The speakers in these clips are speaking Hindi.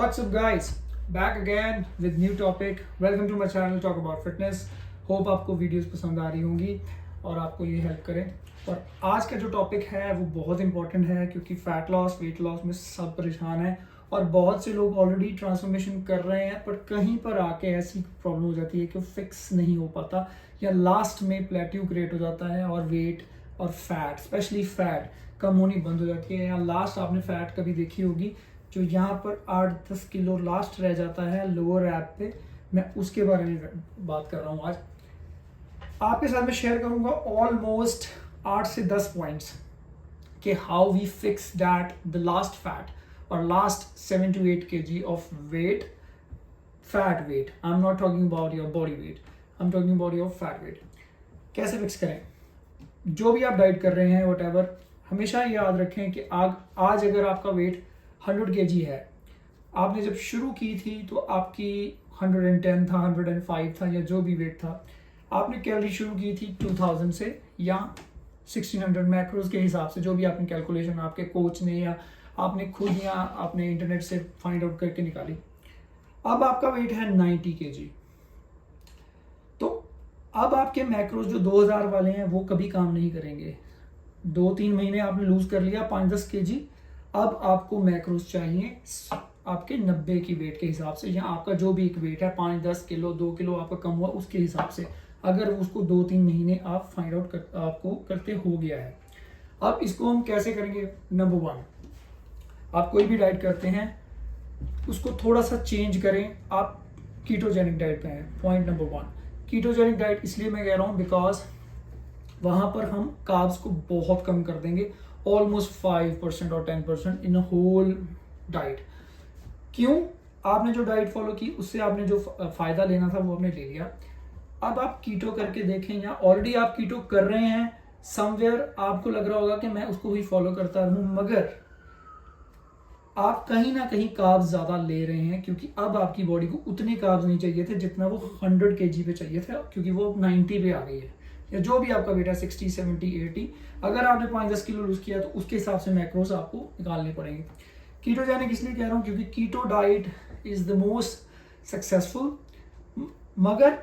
What's up guys? Back again with new topic. Welcome to my channel Talk About Fitness. Hope आपको वीडियोस पसंद आ रही होंगी और आपको ये हेल्प करें। और आज का जो टॉपिक है वो बहुत इंपॉर्टेंट है क्योंकि फैट लॉस वेट लॉस में सब परेशान है और बहुत से लोग ऑलरेडी ट्रांसफॉर्मेशन कर रहे हैं पर कहीं पर आके ऐसी प्रॉब्लम हो जाती है कि फिक्स नहीं हो पाता या लास्ट में प्लेट्यू क्रिएट हो जाता है और वेट और फैट स्पेशली फैट कम होनी बंद हो जाती है। या लास्ट आपने फैट कभी देखी होगी जो यहाँ पर 8-10 किलो लास्ट रह जाता है लोअर एब पे, मैं उसके बारे में बात कर रहा हूँ। आज आपके साथ में शेयर करूंगा ऑलमोस्ट 8 से 10 पॉइंट्स कि how we fix that the last fat और last 7 to 8 kg of weight, fat weight. I am not talking about your body weight, I am talking about your fat weight. कैसे फिक्स करें? जो भी आप डाइट कर रहे हैं वट हमेशा याद रखें कि आज अगर आपका वेट 100 kg है, आपने जब शुरू की थी तो आपकी 110 था, 105 था या जो भी वेट था, आपने कैलोरी शुरू की थी 2000 से या 1600 मैक्रोज के हिसाब से, जो भी आपने कैलकुलेशन आपके कोच ने या आपने खुद या आपने इंटरनेट से फाइंड आउट करके निकाली। अब आपका वेट है 90 kg, तो अब आपके मैक्रोज जो 2000 वाले हैं वो कभी काम नहीं करेंगे। 2-3 महीने आपने लूज कर लिया 5-10 kg, अब आपको मैक्रोज चाहिए आपके 90 की वेट के हिसाब से, या आपका जो भी एक वेट है 5-10 किलो 2 किलो आपका कम हुआ उसके हिसाब से, अगर उसको 2-3 महीने आप फाइंड आउट आपको करते हो गया है। अब इसको हम कैसे करेंगे? नंबर 1, आप कोई भी डाइट करते हैं उसको थोड़ा सा चेंज करें। आप कीटोजेनिक डाइट पे हैं। पॉइंट नंबर 1, कीटोजेनिक डाइट इसलिए मैं कह रहा हूँ बिकॉज वहां पर हम कार्ब्स को बहुत कम कर देंगे, ऑलमोस्ट 5% और 10% इन होल डाइट। क्यों? आपने जो डाइट फॉलो की उससे आपने जो फायदा लेना था वो आपने ले लिया। अब आप कीटो करके देखें या ऑलरेडी आप कीटो कर रहे हैं समवेयर, आपको लग रहा होगा कि मैं उसको भी फॉलो करता रहूं, मगर आप कहीं ना कहीं कार्ब्स ज्यादा ले रहे हैं क्योंकि अब आपकी बॉडी को उतने कार्ब्स नहीं चाहिए थे जितना वो 100 kg पे चाहिए थे, क्योंकि वो 90 पे आ गई है या जो भी आपका वेट है 60, 70, 80। अगर आपने 5-10 किलो लूज किया तो उसके हिसाब से मैक्रोस आपको निकालने पड़ेंगे। कीटोजेनिक इसलिए कह रहा हूँ क्योंकि keto diet is the most successful, मगर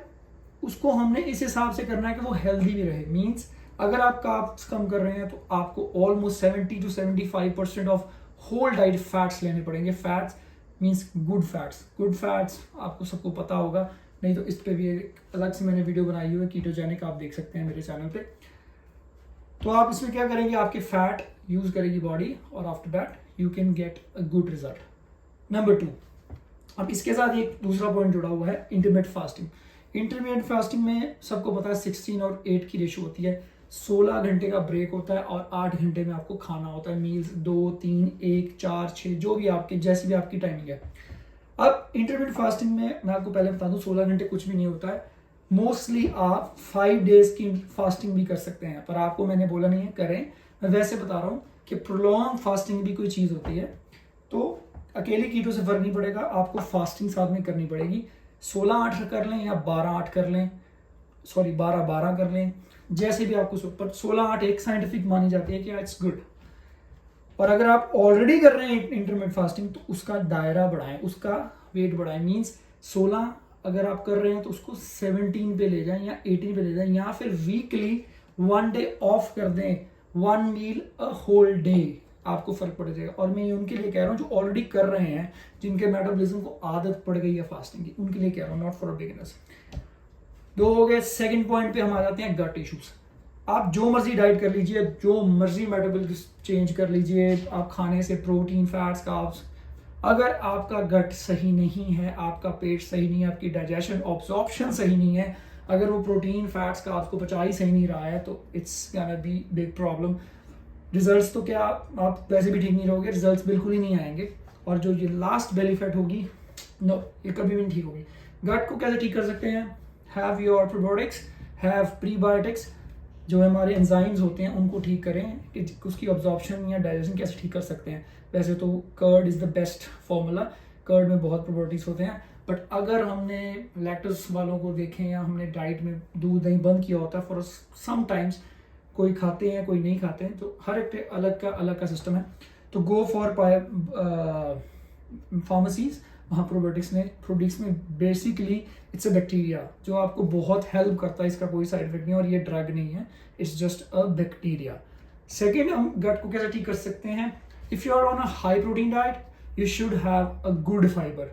उसको हमने इस हिसाब से करना है कि वो हेल्दी भी रहे। मींस अगर आप कार्ब्स कम कर रहे हैं तो आपको almost 70 to 75% of whole diet fats लेने पड़ेंगे। Fats means good fats, good fats आपको सबको पता होगा, नहीं तो इस पे भी एक अलग से मैंने वीडियो बनाई हुई है कीटोजेनिक, आप देख सकते हैं मेरे चैनल पे। तो आप इसमें क्या करेंगे, आपके फैट यूज करेगी बॉडी और after that you can get a good result. Number 2, अब इसके साथ एक दूसरा पॉइंट जुड़ा हुआ है, इंटरमीडिएट फास्टिंग। इंटरमीडिएट फास्टिंग में सबको पता है 16 और 8 की रेशो होती है। 16 घंटे का ब्रेक होता है और 8 घंटे में आपको खाना होता है। मील्स 2, 3, 1, 4, 6 जो भी आपकी जैसी भी आपकी टाइमिंग है। अब इंटरमीडिएट फास्टिंग में मैं आपको पहले बता दूं 16 घंटे कुछ भी नहीं होता है। मोस्टली आप 5 डेज की फास्टिंग भी कर सकते हैं, पर आपको मैंने बोला नहीं है करें, मैं वैसे बता रहा हूँ कि प्रोलॉन्ग फास्टिंग भी कोई चीज़ होती है। तो अकेले कीटो से फर्क नहीं पड़ेगा, आपको फास्टिंग साथ में करनी पड़ेगी। 16-8 कर लें या 12-8 कर लें, सॉरी 12-12 कर लें, जैसे भी आपको पर 16-8 एक साइंटिफिक मानी जाती है कि इट्स गुड। और अगर आप ऑलरेडी कर रहे हैं इंटरमीडिएट फास्टिंग तो उसका दायरा बढ़ाएं, उसका वेट बढ़ाएं। मींस 16 अगर आप कर रहे हैं तो उसको 17 पे ले जाएं या 18 पे ले जाएं, या फिर वीकली 1 डे ऑफ कर दें, 1 मील अ होल डे, आपको फर्क पड़ जाएगा। और मैं ये उनके लिए कह रहा हूँ जो ऑलरेडी कर रहे हैं, जिनके मेटाबॉलिज्म को आदत पड़ गई है फास्टिंग की, उनके लिए कह रहा हूँ, नॉट फॉर बिगिनर्स। 2 हो गए। सेकेंड पॉइंट पे हम आ जाते हैं गट इश्यूज। आप जो मर्जी डाइट कर लीजिए, जो मर्जी मेटाबॉलिज्म चेंज कर लीजिए, आप खाने से प्रोटीन फैट्स कार्ब्स, अगर आपका गट सही नहीं है, आपका पेट सही नहीं है, आपकी डाइजेशन ऑब्जॉर्प्शन सही नहीं है, अगर वो प्रोटीन फैट्स कार्ब्स को पचा ही सही नहीं रहा है तो it's gonna be big problem. Results तो क्या, आप वैसे भी ठीक नहीं रहोगे, रिजल्ट्स बिल्कुल ही नहीं आएंगे। और जो ये लास्ट बेली फैट होगी, नो, ये कभी भी नहीं ठीक होगी। गट को कैसे ठीक कर सकते हैं? Have your probiotics, have prebiotics, जो हमारे एंजाइम्स होते हैं उनको ठीक करें कि उसकी ऑब्जॉर्प्शन या डाइजेशन कैसे ठीक कर सकते हैं। वैसे तो curd is the best formula, curd में बहुत प्रोबायोटिक्स होते हैं, बट अगर हमने लैक्टोज वालों को देखें या हमने डाइट में दूध दही बंद किया होता है फॉर सम टाइम्स, कोई खाते हैं कोई नहीं खाते हैं, तो हर एक अलग का सिस्टम है। तो गो फॉर फार्मेसीज वहाँ प्रोबियोटिक्स में बेसिकली इट्स अ बैक्टीरिया जो आपको बहुत हेल्प करता है, इसका कोई साइड इफेक्ट नहीं है और ये ड्रग नहीं है, it's just a bacteria. Second, हम गट को कैसे ठीक कर सकते हैं? If you are on a high protein diet you should have a good fibre,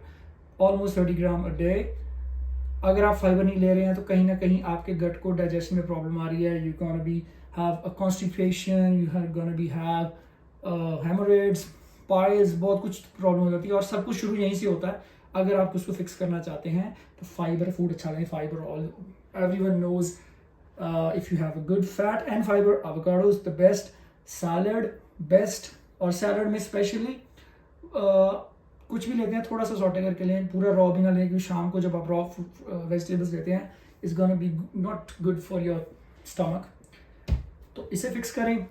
almost 30 gram a day. अगर आप फाइबर नहीं ले रहे हैं तो कहीं ना कहीं आपके गट को डाइजेशन में प्रॉब्लम आ रही है, you gonna be have a constipation, you have gonna be have hemorrhoids, piles, बहुत कुछ प्रॉब्लम हो जाती है और सब कुछ शुरू यहीं से होता है। अगर आप उसको फिक्स करना चाहते हैं तो फाइबर फूड अच्छा लें। Fibre all everyone knows, if you have a good fat and fibre, avocado is the best, salad best, और सैलड में स्पेशली कुछ भी लेते हैं थोड़ा सा सॉटे करके लें, पूरा रॉ भी ना लें, क्योंकि शाम को जब आप रॉ वेजिटेबल्स लेते हैं it's gonna be not good for your stomach, तो इसे फिक्स करें।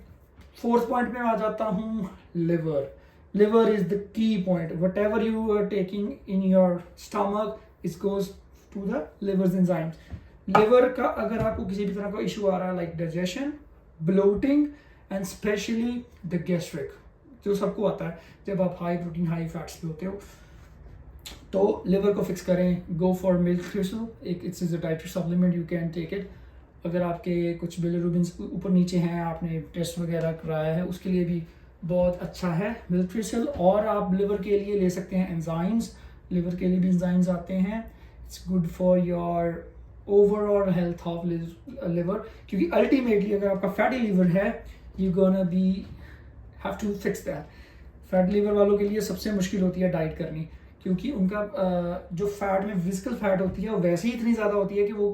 फोर्थ पॉइंट में आ जाता हूँ, liver. Liver is the key point, whatever you are taking in your stomach it goes to the livers enzymes. Liver का अगर आपको किसी भी तरह का इशू आ रहा है like digestion, bloating and specially the gastric, जो सबको आता है जब आप हाई प्रोटीन हाई फैट्स पे होते हो, तो लिवर को फिक्स करें। गो फॉर मिल्क थ्रिसल, एक it's is a dietary supplement, you can take it. अगर आपके कुछ बिलिरुबिन ऊपर नीचे हैं, आपने टेस्ट वगैरह कराया है, उसके लिए भी बहुत अच्छा है मिल्क थ्रिसल। और आप लिवर के लिए ले सकते हैं एंजाइम्स, लिवर के लिए भी एंजाइम्स आते हैं, it's good for your overall health of liver, क्योंकि अल्टीमेटली अगर आपका फैटी लिवर है you gonna be have to fix that. Fat liver वालों के लिए सबसे मुश्किल होती है डाइट करनी, क्योंकि उनका जो फैट में विजिकल फैट होती है वो वैसे ही इतनी ज़्यादा होती है कि वो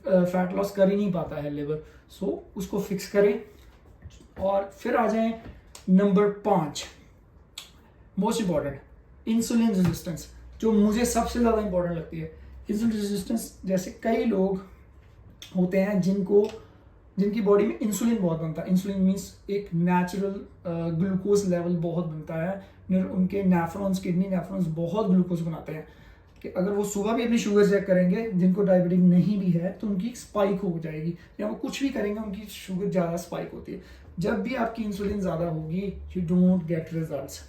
फैट लॉस कर ही नहीं पाता है लिवर, सो उसको फिक्स करें। और फिर आ जाएं number 5, most important, insulin resistance, जो मुझे सबसे ज़्यादा इंपॉर्टेंट लगती है। इंसुलिन रेजिस्टेंस, जैसे कई लोग होते हैं जिनकी बॉडी में इंसुलिन बहुत बनता है। इंसुलिन मीन्स एक नेचुरल ग्लूकोज लेवल बहुत बनता है, उनके नेफ्रॉन्स, किडनी नेफ्रॉन्स बहुत ग्लूकोज बनाते हैं कि अगर वो सुबह भी अपनी शुगर चेक करेंगे, जिनको डायबिटिक नहीं भी है तो उनकी स्पाइक हो जाएगी, या वो कुछ भी करेंगे उनकी शुगर ज़्यादा स्पाइक होती है। जब भी आपकी इंसुलिन ज़्यादा होगी यू डोंट गेट रिजल्ट्स।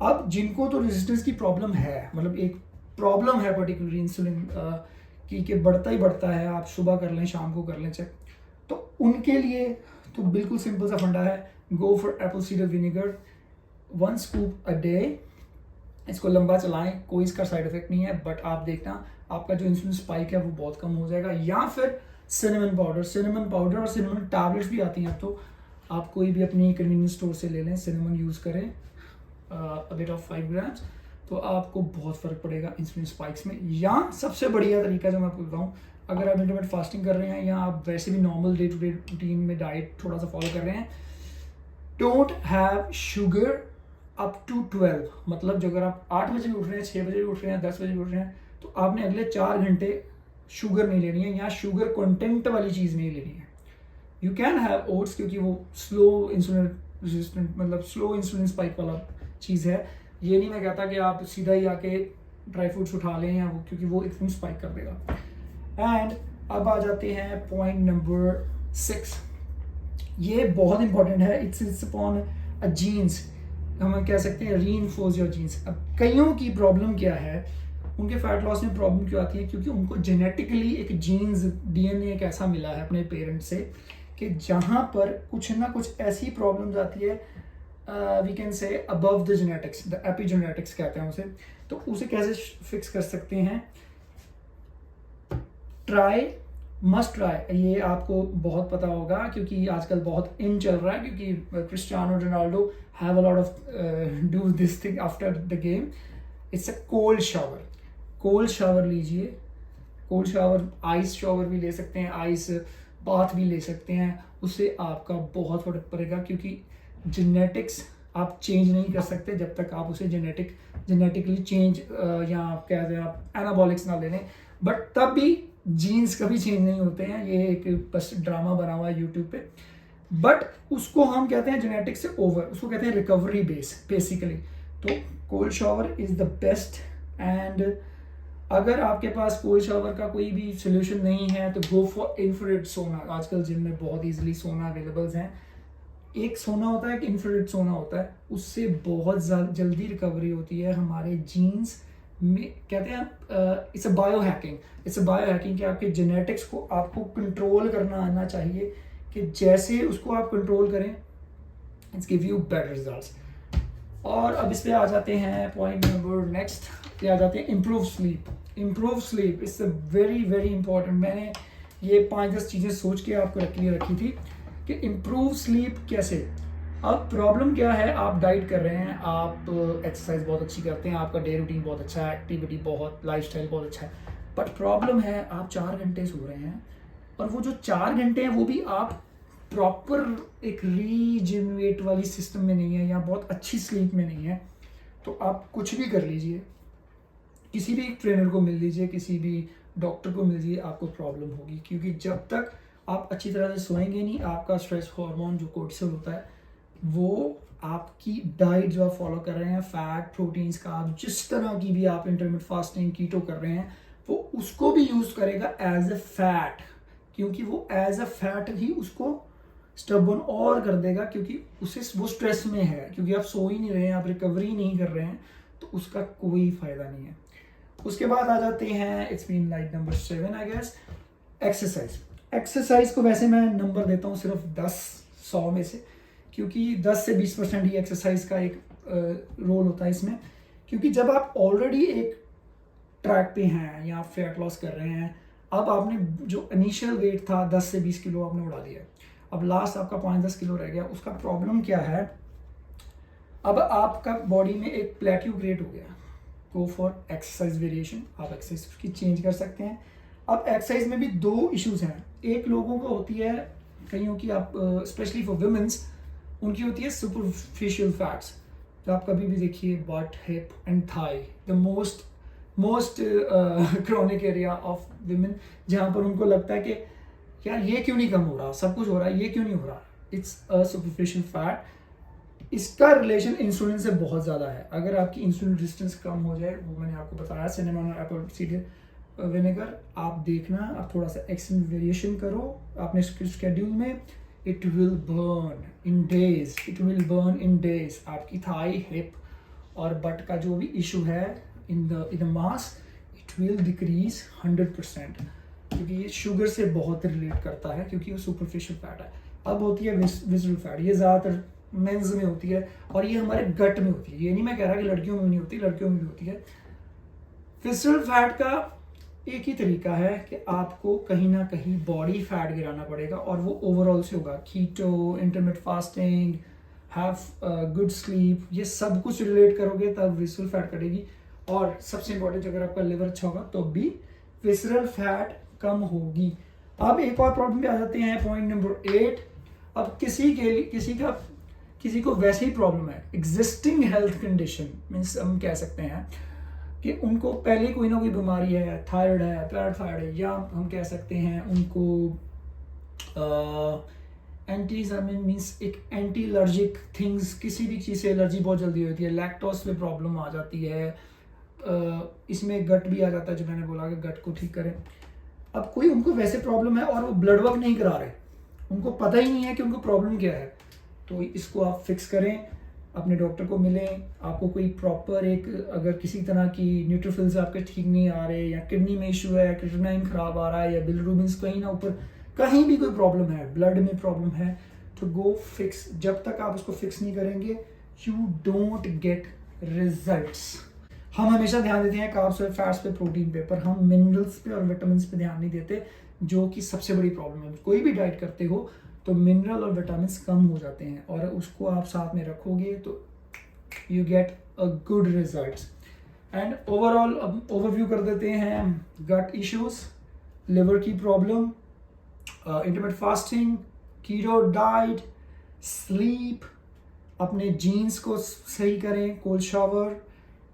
अब जिनको तो रेजिस्टेंस की प्रॉब्लम है, मतलब एक प्रॉब्लम है पर्टिकुलरली इंसुलिन की कि बढ़ता ही बढ़ता है, आप सुबह कर लें शाम को कर लें चेक, तो उनके लिए तो बिल्कुल सिंपल सा फंडा है, go for Apple cedar vinegar 1 scoop a day. इसको लंबा चलाएं, कोई इसका साइड इफेक्ट नहीं है, बट आप देखना आपका जो इंसुलिन स्पाइक है वो बहुत कम हो जाएगा। या फिर सिनेमन पाउडर और सिनेमन टैबलेट्स भी आती हैं, तो आप कोई भी अपनी कन्वीनियंस स्टोर से ले लें, सिनेमन यूज़ करें अ बिट ऑफ 5 ग्राम्स, तो आपको बहुत फ़र्क पड़ेगा इंसुलिन स्पाइक्स में। या सबसे बढ़िया तरीका जो मैं आपको बताऊँ, अगर आप इंटरमिटेंट फास्टिंग कर रहे हैं या आप वैसे भी normal day to day routine में डाइट थोड़ा सा फॉलो कर रहे हैं, don't have sugar up to 12, मतलब जो अगर आप 8 बजे भी उठ रहे हैं, 6 बजे भी उठ रहे हैं, 10 बजे भी उठ रहे हैं, तो आपने अगले 4 घंटे शुगर नहीं लेनी है या शुगर कंटेंट वाली चीज़ नहीं लेनी है। यू कैन हैव ओट्स, क्योंकि वो स्लो इंसुलिन रेजिस्टेंट, मतलब स्लो इंसुलिन स्पाइक वाला चीज़ है। ये नहीं मैं कहता कि आप सीधा ही आके ड्राई फ्रूट्स उठा लें या वो, क्योंकि वो एकदम स्पाइक कर देगा। एंड अब आ जाते हैं पॉइंट नंबर 6, ये बहुत इंपॉर्टेंट है, इट्स अपॉन अ जीन्स, हम कह सकते हैं रीइंफोर्स योर जीन्स। अब कईयों की प्रॉब्लम क्या है, उनके फैट लॉस में प्रॉब्लम क्यों आती है, क्योंकि उनको जेनेटिकली एक जीन्स डीएनए एक ऐसा मिला है अपने पेरेंट्स से कि जहाँ पर कुछ ना कुछ ऐसी प्रॉब्लम्स आती है, we can say above the genetics, the epigenetics कहते हैं उसे। तो उसे कैसे फिक्स कर सकते हैं? मस्ट ट्राई, ये आपको बहुत पता होगा क्योंकि आजकल बहुत इन चल रहा है, क्योंकि Cristiano Ronaldo have a lot of do this thing after the game, it's a cold shower लीजिए। कोल्ड शावर, आइस शावर भी ले सकते हैं, आइस बाथ भी ले सकते हैं, उससे आपका बहुत फर्क पड़ेगा, क्योंकि जेनेटिक्स आप चेंज नहीं कर सकते जब तक आप उसे जेनेटिकली चेंज या आप कह दें आप एनाबॉलिक्स ना ले लें, बट तब भी जीन्स कभी चेंज नहीं होते हैं, ये एक बस ड्रामा बना हुआ है यूट्यूब पे। बट उसको हम कहते हैं जेनेटिक्स से ओवर, उसको कहते हैं रिकवरी बेस बेसिकली। तो cold shower is the best. And अगर आपके पास कोल्ड शावर का कोई भी सोल्यूशन नहीं है तो गो फॉर इंफ्रारेड सोना। आजकल जिम में बहुत ईजिली सोना अवेलेबल्स हैं। एक सोना होता है, एक इंफ्रारेड सोना होता है, उससे बहुत जल्दी रिकवरी होती है हमारे जीन्स कहते हैं इट्स अ बायो हैकिंग कि आपके जेनेटिक्स को आपको कंट्रोल करना आना चाहिए, कि जैसे उसको आप कंट्रोल करें it's give you better results. और अब इस पे आ जाते हैं पॉइंट नंबर नेक्स्ट पे आ जाते हैं improve sleep it's a very very important. मैंने ये 5-10 चीज़ें सोच के आपको रखी थी कि इम्प्रूव स्लीप कैसे। अब प्रॉब्लम क्या है, आप डाइट कर रहे हैं, आप एक्सरसाइज बहुत अच्छी करते हैं, आपका डे रूटीन बहुत अच्छा है, एक्टिविटी बहुत, लाइफस्टाइल बहुत अच्छा है, बट प्रॉब्लम है आप 4 घंटे सो रहे हैं, और वो जो 4 घंटे हैं वो भी आप प्रॉपर एक रीजनरेट वाली सिस्टम में नहीं है या बहुत अच्छी स्लीप में नहीं है। तो आप कुछ भी कर लीजिए, किसी भी ट्रेनर को मिल लीजिए, किसी भी डॉक्टर को मिल लीजिए, आपको प्रॉब्लम होगी। क्योंकि जब तक आप अच्छी तरह से सोएंगे नहीं, आपका स्ट्रेस हार्मोन जो कोर्टिसोल होता है वो आपकी डाइट जो आप फॉलो कर रहे हैं, फैट प्रोटीन्स का, आप जिस तरह की भी आप इंटरमिटेंट फास्टिंग कीटो कर रहे हैं, वो उसको भी यूज करेगा एज ए फैट, क्योंकि वो एज ए फैट ही उसको स्टबर्न और कर देगा, क्योंकि उसे वो स्ट्रेस में है, क्योंकि आप सो ही नहीं रहे हैं, आप रिकवरी नहीं कर रहे हैं, तो उसका कोई फायदा नहीं है। उसके बाद आ जाते हैं it's been like number 7 I guess, exercise को वैसे मैं नंबर देता हूँ सिर्फ 10-100 में से, क्योंकि 10 से 20% ही एक्सरसाइज का एक रोल होता है इसमें। क्योंकि जब आप ऑलरेडी एक ट्रैक पे हैं या फैट लॉस कर रहे हैं, अब आपने जो इनिशियल वेट था 10 से 20 किलो आपने उड़ा दिया, अब लास्ट आपका 5-10 किलो रह गया। उसका प्रॉब्लम क्या है, अब आपका बॉडी में एक प्लेट्यू क्रिएट हो गया। गो फॉर एक्सरसाइज वेरिएशन, आप एक्सरसाइज की चेंज कर सकते हैं। अब एक्सरसाइज में भी 2 इश्यूज हैं, एक लोगों को होती है, कईयों की, आप स्पेशली फॉर वुमेन्स, उनकी होती है सुपरफिशियल फैट्स। तो आप कभी भी देखिए but, hip and thigh, the most chronic area of women, जहाँ पर उनको लगता है कि यार ये क्यों नहीं कम हो रहा, सब कुछ हो रहा है, ये क्यों नहीं हो रहा, इट्स अ सुपरफिशियल फैट। इसका रिलेशन इंसुलिन से बहुत ज़्यादा है। अगर आपकी इंसुलिन रेजिस्टेंस कम हो जाए, वो मैंने आपको बताया, सिनेमन और एप्पल सीडर विनेगर आप देखना, आप थोड़ा सा एक्सटेंड वेरिएशन करो अपने शेड्यूल में, it will burn in days. आपकी थाई, हिप और बट का जो भी इशू है in the mass, it will decrease 100%, क्योंकि ये शुगर से बहुत रिलेट करता है, क्योंकि वो सुपरफिशियल फैट है। अब होती है विसरल फैट, ये ज़्यादातर मेंस में होती है, और ये हमारे गट में होती है। ये नहीं मैं कह रहा कि लड़कियों में नहीं होती, लड़कियों में भी होती है। विसरल फैट का एक ही तरीका है कि आपको कहीं ना कहीं बॉडी फैट गिराना पड़ेगा, और वो ओवरऑल से होगा। Keto, intermittent fasting, have good sleep, ये सब कुछ रिलेट करोगे तब विसरल फैट कटेगी। और सबसे इंपॉर्टेंट, अगर आपका लिवर अच्छा होगा तो भी विसरल फैट कम होगी। अब एक और प्रॉब्लम पे आ जाते हैं, पॉइंट नंबर 8। अब किसी को वैसे ही प्रॉब्लम है, एग्जिस्टिंग हेल्थ कंडीशन, मीन्स हम कह सकते हैं कि उनको पहले कोई ना कोई बीमारी है, थायराइड है, पैराथायराइड है, या हम कह सकते हैं उनको मीन्स एक एंटी एलर्जिक थिंग्स, किसी भी चीज़ से एलर्जी बहुत जल्दी होती है, लैक्टोज पे प्रॉब्लम आ जाती है, इसमें गट भी आ जाता है, जो मैंने बोला कि गट को ठीक करें। अब कोई उनको वैसे प्रॉब्लम है और वो ब्लड वर्क नहीं करा रहे, उनको पता ही नहीं है कि उनको प्रॉब्लम क्या है, तो इसको आप फिक्स करें, अपने डॉक्टर को मिलें। आपको कोई प्रॉपर एक, अगर किसी तरह की न्यूट्रोफिल्स आपके ठीक नहीं आ रहे, या किडनी में इशू है, क्रिएटिनिन खराब आ रहा है, या बिलिरुबिन कहीं ना ऊपर, कहीं भी कोई प्रॉब्लम है, ब्लड में प्रॉब्लम है, तो गो फिक्स। जब तक आप उसको फिक्स नहीं करेंगे, यू डोंट गेट रिजल्ट्स। हम हमेशा ध्यान देते हैं कार्ब्स पे, फैट्स पे, प्रोटीन पे, पर हम मिनरल्स पे और विटामिन पे ध्यान नहीं देते, जो कि सबसे बड़ी प्रॉब्लम है। कोई भी डाइट करते हो तो मिनरल और विटामिन कम हो जाते हैं, और उसको आप साथ में रखोगे तो you get a good result. And overall overview कर देते हैं, गट इश्यूज, लिवर की problem, intermittent fasting, keto diet, sleep, अपने जीन्स को सही करें, कोल्ड शावर,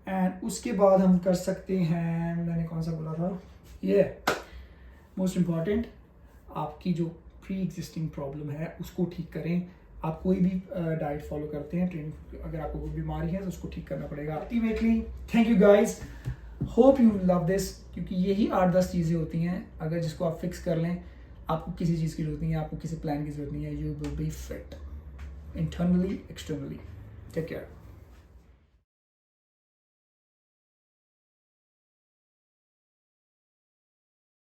एंड उसके बाद हम कर सकते हैं, मैंने कौन सा बोला था, ये मोस्ट इम्पॉर्टेंट, आपकी जो प्री एग्जिस्टिंग प्रॉब्लम है उसको ठीक करें। आप कोई भी डाइट फॉलो करते हैं, ट्रेन, अगर आपको कोई बीमारी है तो उसको ठीक करना पड़ेगा ultimately. Thank you guys, hope you love this, क्योंकि यही 8-10 चीज़ें होती हैं, अगर जिसको आप फिक्स कर लें, आपको किसी चीज़ की जरूरत नहीं है, आपको किसी प्लान की जरूरत नहीं है, you will be fit internally externally. Take care.